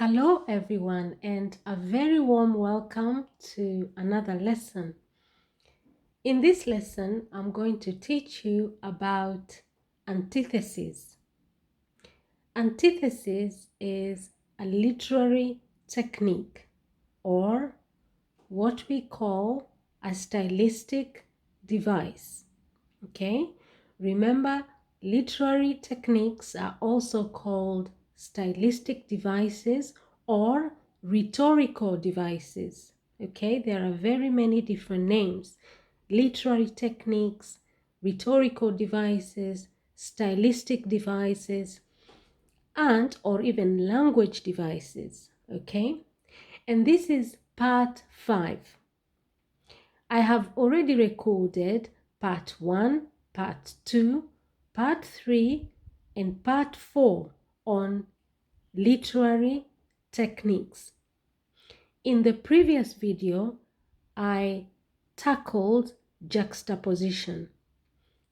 Hello everyone, and a very warm welcome to another lesson. In this lesson, I'm going to teach you about antithesis. Antithesis is a literary technique, or what we call a stylistic device. Okay? Remember, literary techniques are also called stylistic devices or rhetorical devices. Okay, there are very many different names: literary techniques, rhetorical devices, stylistic devices, and or even language devices. Okay, and this is part 5. I have already recorded part 1, part 2, part 3, and part 4 on literary techniques. In the previous video, I tackled juxtaposition.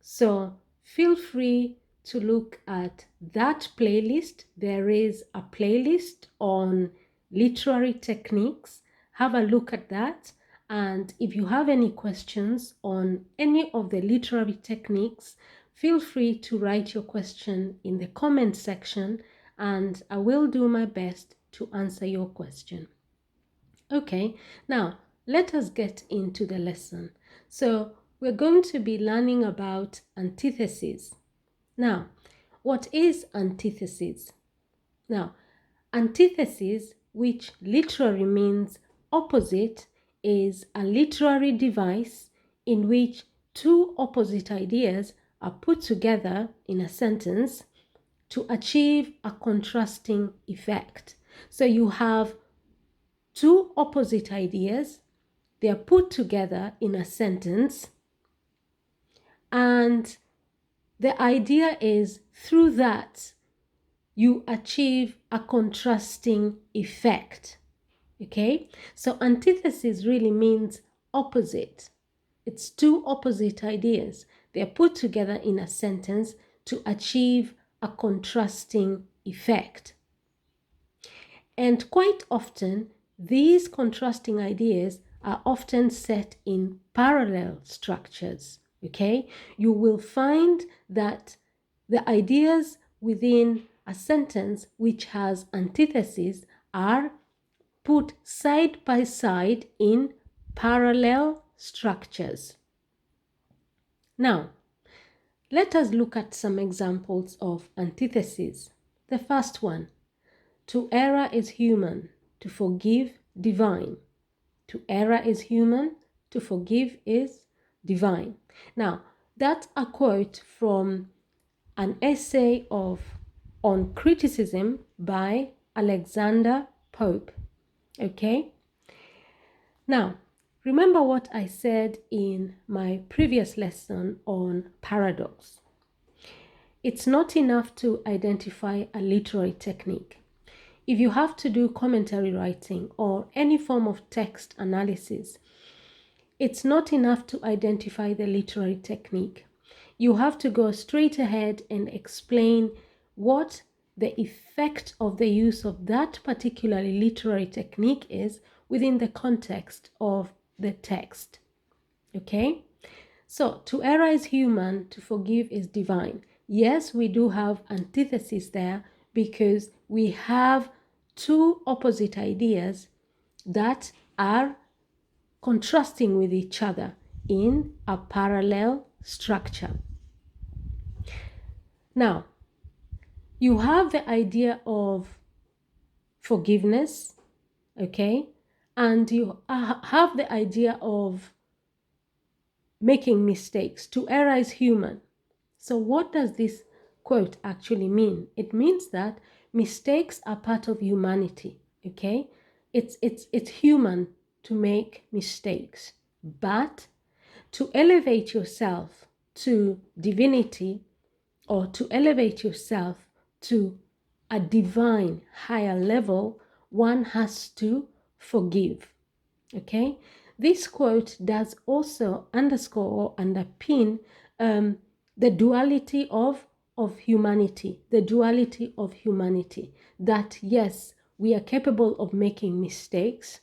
So feel free to look at that playlist. There is a playlist on literary techniques. Have a look at that. And if you have any questions on any of the literary techniques, feel free to write your question in the comment section and I will do my best to answer your question. Okay, now let us get into the lesson. So we're going to be learning about antithesis. Now, what is antithesis? Now, antithesis, which literally means opposite, is a literary device in which two opposite ideas are put together in a sentence to achieve a contrasting effect. So you have two opposite ideas, they are put together in a sentence, and the idea is through that you achieve a contrasting effect. Okay, so antithesis really means opposite. It's two opposite ideas. They are put together in a sentence to achieve a contrasting effect. And quite often, these contrasting ideas are often set in parallel structures. Okay, you will find that the ideas within a sentence which has antithesis are put side by side in parallel structures. Now, let us look at some examples of antithesis. The first one: to err is human, to forgive divine. To err is human, to forgive is divine. Now, that's a quote from an essay on criticism by Alexander Pope. Okay? Now, remember what I said in my previous lesson on paradox. It's not enough to identify a literary technique. If you have to do commentary writing or any form of text analysis, it's not enough to identify the literary technique. You have to go straight ahead and explain what the effect of the use of that particularly literary technique is within the context of the text. Okay? So, to err is human, to forgive is divine. Yes, we do have antithesis there because we have two opposite ideas that are contrasting with each other in a parallel structure. Now, you have the idea of forgiveness, okay? And you have the idea of making mistakes. To err is human. So what does this quote actually mean? It means that mistakes are part of humanity, okay? It's human to make mistakes, but to elevate yourself to divinity or to elevate yourself to a divine higher level, one has to forgive, okay? This quote does also underscore or underpin the duality of humanity, that yes, we are capable of making mistakes,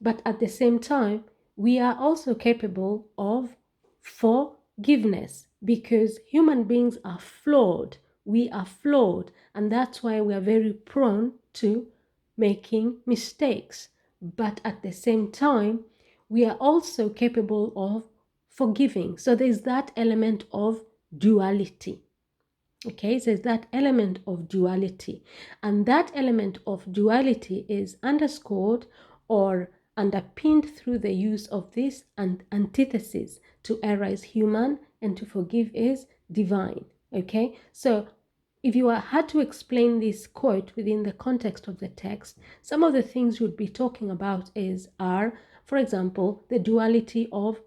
but at the same time, we are also capable of forgiveness, because human beings are flawed. We are flawed, and that's why we are very prone to making mistakes. But at the same time, we are also capable of forgiving. So there's that element of duality. Okay, so there's that element of duality. And that element of duality is underscored or underpinned through the use of this antithesis. To err is human and to forgive is divine. Okay, so if you had to explain this quote within the context of the text, some of the things you would be talking about are, for example, the duality of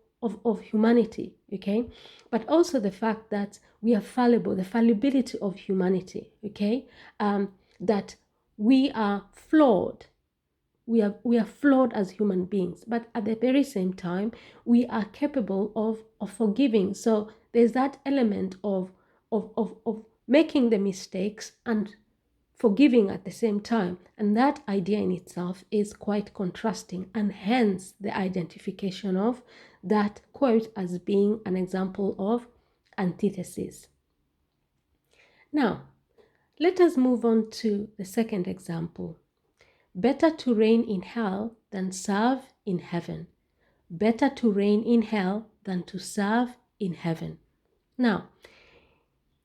humanity, okay? But also the fact that we are fallible, the fallibility of humanity, okay? That we are flawed. We are flawed as human beings, but at the very same time, we are capable of forgiving. So there's that element of making the mistakes and forgiving at the same time. And that idea in itself is quite contrasting, and hence the identification of that quote as being an example of antithesis. Now, let us move on to the second example. Better to reign in hell than serve in heaven. Better to reign in hell than to serve in heaven. Now,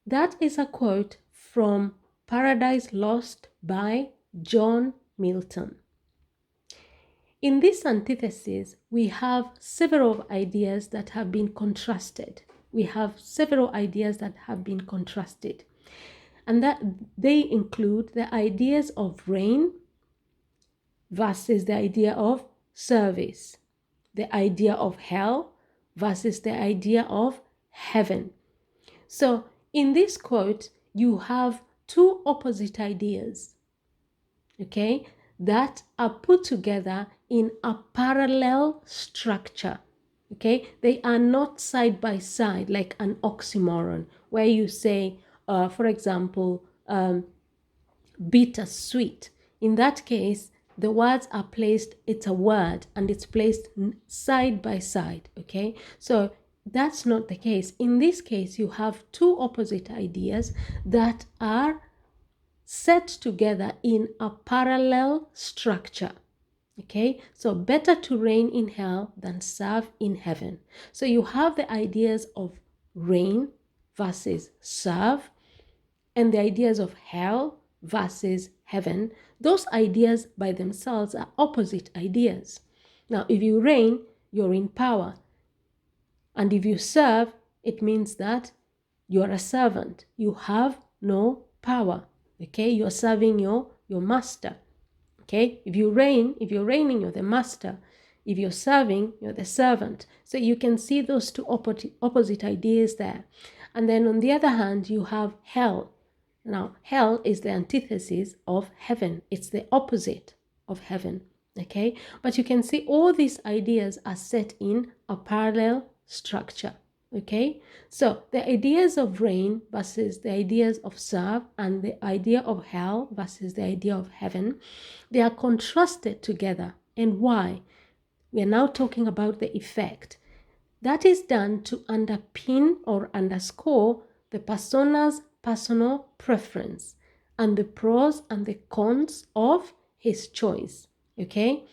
that is a quote from Paradise Lost by John Milton. In this antithesis, we have several ideas that have been contrasted. And that they include the ideas of reign versus the idea of service, the idea of hell versus the idea of heaven. So in this quote, you have two opposite ideas, okay, that are put together in a parallel structure, okay? They are not side by side like an oxymoron, where you say, for example, bitter sweet. In that case, the words are placed, it's a word, and it's placed side by side, okay? So that's not the case. In this case, you have two opposite ideas that are set together in a parallel structure, okay? So better to reign in hell than serve in heaven. So you have the ideas of reign versus serve, and the ideas of hell versus heaven. Those ideas by themselves are opposite ideas. Now, if you reign, you're in power. And if you serve, it means that you are a servant. You have no power. Okay, you're serving your master. Okay, if you're reigning, you're the master. If you're serving, you're the servant. So you can see those two opposite ideas there. And then on the other hand, you have hell. Now, hell is the antithesis of heaven. It's the opposite of heaven. Okay, but you can see all these ideas are set in a parallel structure. Okay, so the ideas of reign versus the ideas of serve, and the idea of hell versus the idea of heaven, they are contrasted together. And why? We are now talking about the effect. That is done to underpin or underscore the persona's personal preference and the pros and the cons of his choice. Okay,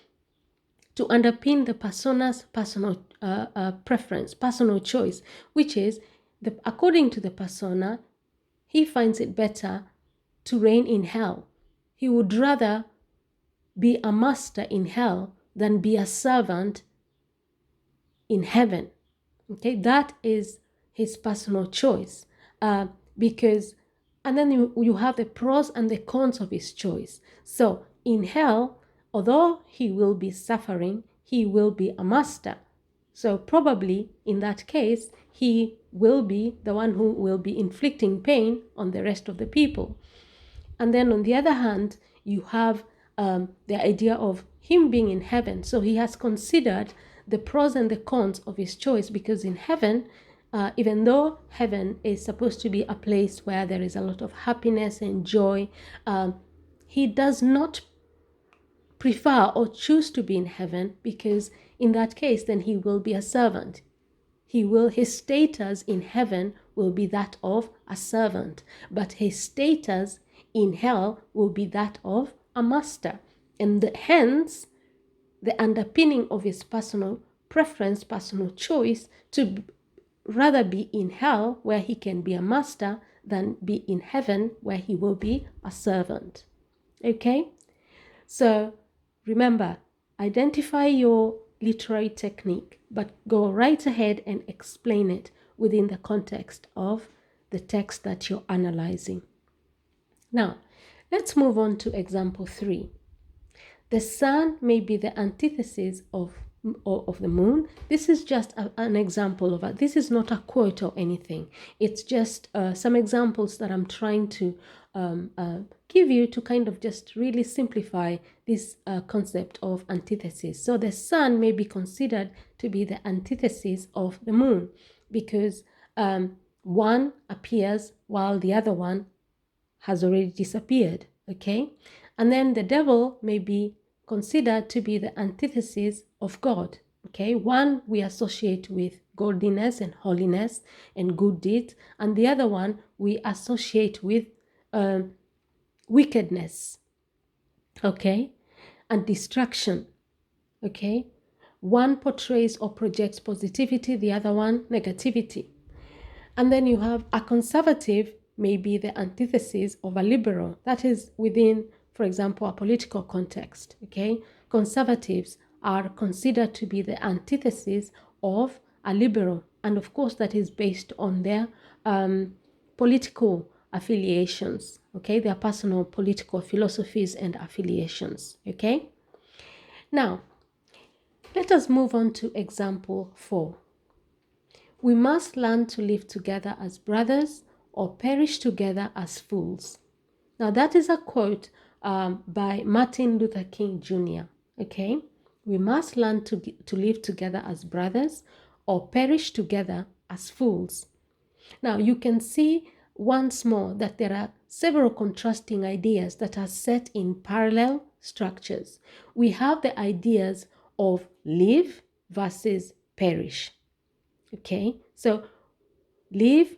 to underpin the persona's personal preference, personal choice, which is, according to the persona, he finds it better to reign in hell. He would rather be a master in hell than be a servant in heaven. Okay, that is his personal choice. Because, and then you have the pros and the cons of his choice. So in hell, although he will be suffering, he will be a master. So probably in that case, he will be the one who will be inflicting pain on the rest of the people. And then on the other hand, you have the idea of him being in heaven. So he has considered the pros and the cons of his choice, because in heaven, even though heaven is supposed to be a place where there is a lot of happiness and joy, he does not prefer or choose to be in heaven, because in that case, then he will be a servant. His status in heaven will be that of a servant, but his status in hell will be that of a master. And hence, the underpinning of his personal preference, personal choice, to rather be in hell, where he can be a master, than be in heaven, where he will be a servant. Okay? So remember, identify your literary technique, but go right ahead and explain it within the context of the text that you're analyzing. Now, let's move on to example 3. The sun may be the antithesis of the moon. This is just an example of it. This is not a quote or anything. It's just some examples that I'm trying to give you to kind of just really simplify this concept of antithesis. So the sun may be considered to be the antithesis of the moon, because one appears while the other one has already disappeared, okay? And then the devil may be considered to be the antithesis of God, okay? One we associate with godliness and holiness and good deeds, and the other one we associate with wickedness, okay? And destruction, okay? One portrays or projects positivity, the other one negativity. And then you have a conservative may be the antithesis of a liberal. That is within, for example, a political context, okay? Conservatives are considered to be the antithesis of a liberal. And of course, that is based on their political affiliations, okay? Their personal political philosophies and affiliations, okay? Now, let us move on to example 4. We must learn to live together as brothers or perish together as fools. Now, that is a quote by Martin Luther King Jr., okay? We must learn to live together as brothers or perish together as fools. Now, you can see once more that there are several contrasting ideas that are set in parallel structures. We have the ideas of live versus perish. Okay, so live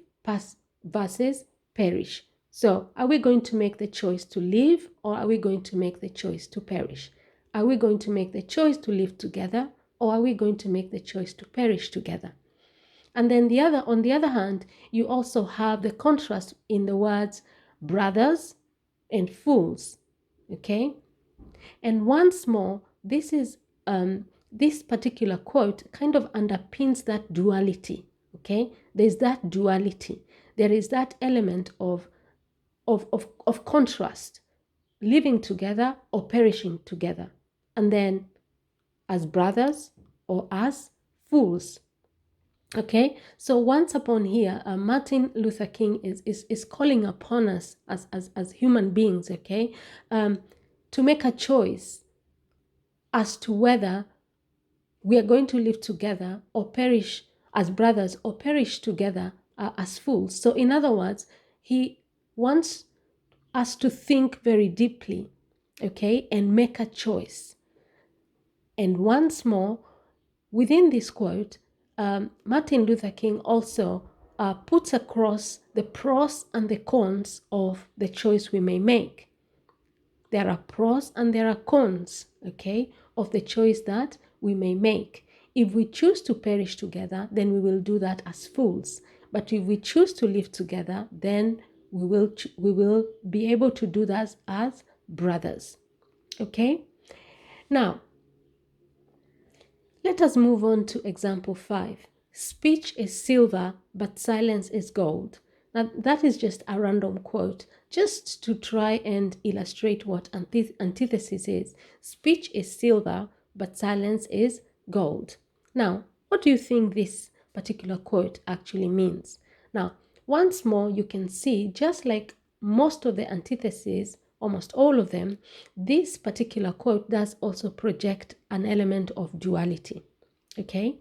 versus perish. So are we going to make the choice to live, or are we going to make the choice to perish? Are we going to make the choice to live together, or are we going to make the choice to perish together? And then on the other hand, you also have the contrast in the words brothers and fools. Okay, and once more, this particular quote kind of underpins that duality, okay? There's that duality. There is that element of contrast, living together or perishing together. And then as brothers or as fools, okay? So once upon here, Martin Luther King is calling upon us as human beings, okay? To make a choice as to whether we are going to live together or perish as brothers or perish together as fools. So in other words, he wants us to think very deeply, okay, and make a choice. And once more, within this quote, Martin Luther King also puts across the pros and the cons of the choice we may make. There are pros and there are cons, okay, of the choice that we may make. If we choose to perish together, then we will do that as fools. But if we choose to live together, then we will be able to do that as brothers. Okay? Now, let us move on to example 5. Speech is silver, but silence is gold. Now, that is just a random quote, just to try and illustrate what antithesis is. Speech is silver, but silence is gold. Now, what do you think this particular quote actually means? Now, once more, you can see, just like most of the antitheses, almost all of them, this particular quote does also project an element of duality. Okay?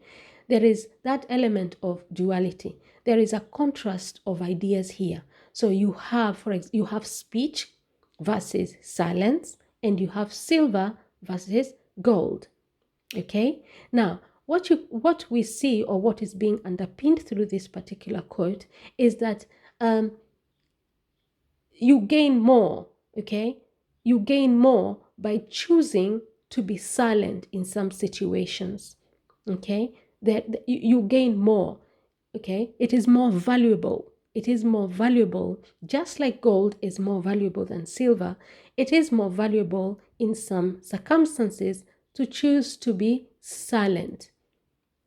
There is that element of duality. There is a contrast of ideas here. So you have, you have speech versus silence, and you have silver versus gold. Okay, now what we see, or what is being underpinned through this particular quote, is that you gain more. Okay, you gain more by choosing to be silent in some situations. Okay, that you gain more. Okay, it is more valuable. It is more valuable, just like gold is more valuable than silver. It is more valuable in some circumstances to choose to be silent,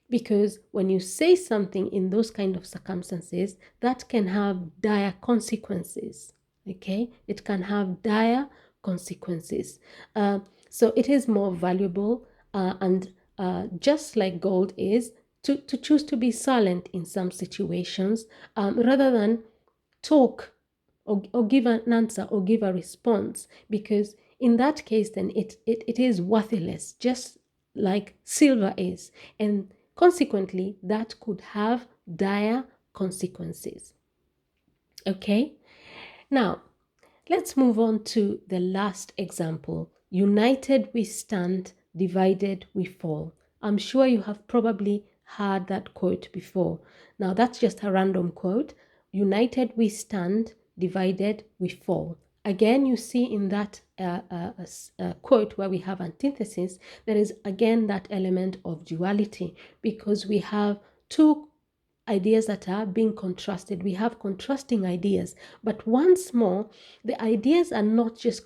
because when you say something in those kind of circumstances, that can have dire consequences. Okay, it can have dire consequences. So it is more valuable, and just like gold is, to choose to be silent in some situations, rather than talk, or give an answer, or give a response, because in that case then it is worthless, just like silver is, and consequently that could have dire consequences. Okay, now let's move on to the last example. United we stand, divided we fall. I'm sure you have probably heard that quote before. Now that's just a random quote. United we stand, divided we fall. Again, you see in that quote where we have antithesis, there is again that element of duality, because we have two ideas that are being contrasted. We have contrasting ideas, but once more, the ideas are not just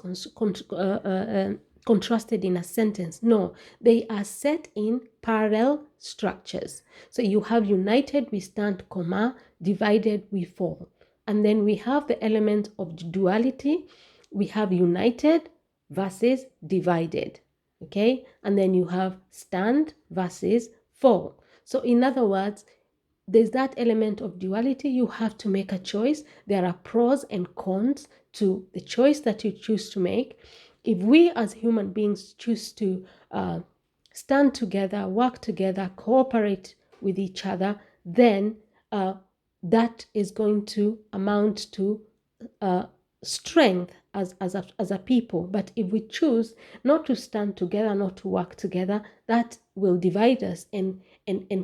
contrasted in a sentence. No, they are set in parallel structures. So you have united we stand, comma, divided we fall. And then we have the element of duality. We have united versus divided. Okay, and then you have stand versus fall. So in other words, there's that element of duality. You have to make a choice. There are pros and cons to the choice that you choose to make. If we as human beings choose to stand together, work together, cooperate with each other, then that is going to amount to strength as a people. But if we choose not to stand together, not to work together, that will divide us and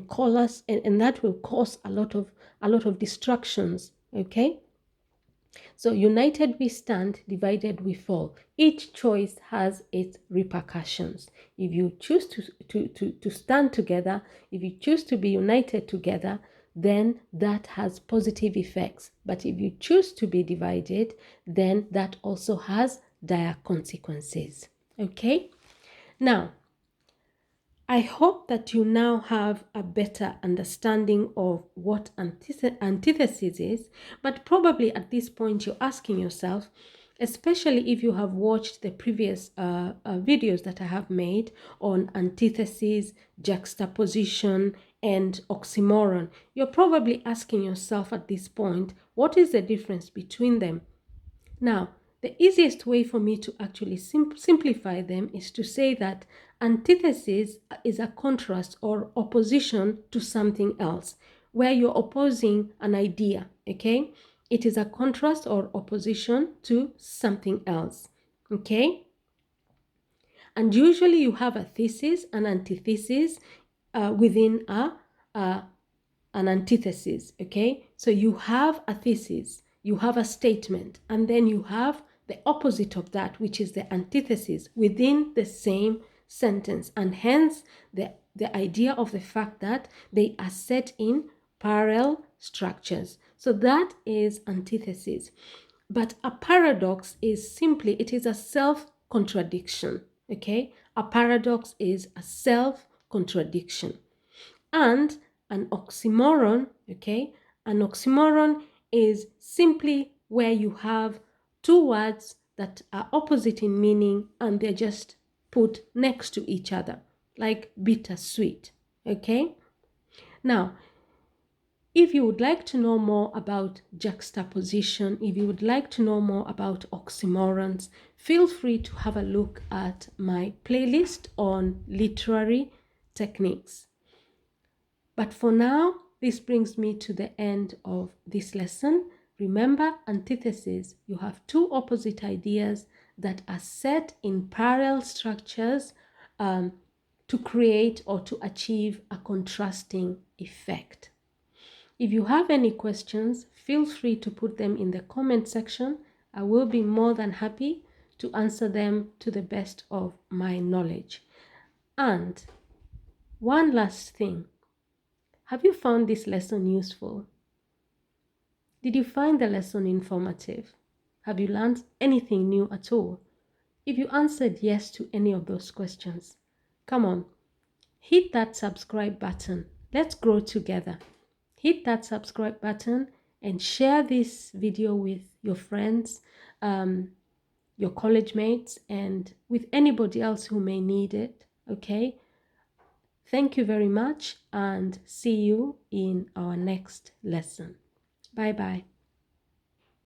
call us, and that will cause a lot of distractions. Okay, so united we stand, divided we fall. Each choice has its repercussions. If you choose to stand together, if you choose to be united together, then that has positive effects. But if you choose to be divided, then that also has dire consequences. Okay? Now, I hope that you now have a better understanding of what antithesis is, but probably at this point you're asking yourself, especially if you have watched the previous videos that I have made on antithesis, juxtaposition, and oxymoron, you're probably asking yourself at this point, what is the difference between them? Now, the easiest way for me to actually simplify them is to say that antithesis is a contrast or opposition to something else, where you're opposing an idea, okay? It is a contrast or opposition to something else, okay? And usually you have a thesis and antithesis within an antithesis, okay? So you have a thesis, you have a statement, and then you have the opposite of that, which is the antithesis within the same sentence. And hence the idea of the fact that they are set in parallel structures. So that is antithesis. But a paradox is simply, it is a self-contradiction, okay? A paradox is a self-contradiction. And an oxymoron, okay? An oxymoron is simply where you have two words that are opposite in meaning and they're just put next to each other, like bittersweet, okay? Now, if you would like to know more about juxtaposition, if you would like to know more about oxymorons, feel free to have a look at my playlist on literary techniques. But for now, this brings me to the end of this lesson. Remember, antithesis, you have two opposite ideas that are set in parallel structures to create or to achieve a contrasting effect. If you have any questions, feel free to put them in the comment section. I will be more than happy to answer them to the best of my knowledge. And one last thing, have you found this lesson useful? Did you find the lesson informative? Have you learned anything new at all? If you answered yes to any of those questions, come on, hit that subscribe button. Let's grow together. Hit that subscribe button and share this video with your friends, your college mates, and with anybody else who may need it, okay? Thank you very much and see you in our next lesson. Bye-bye.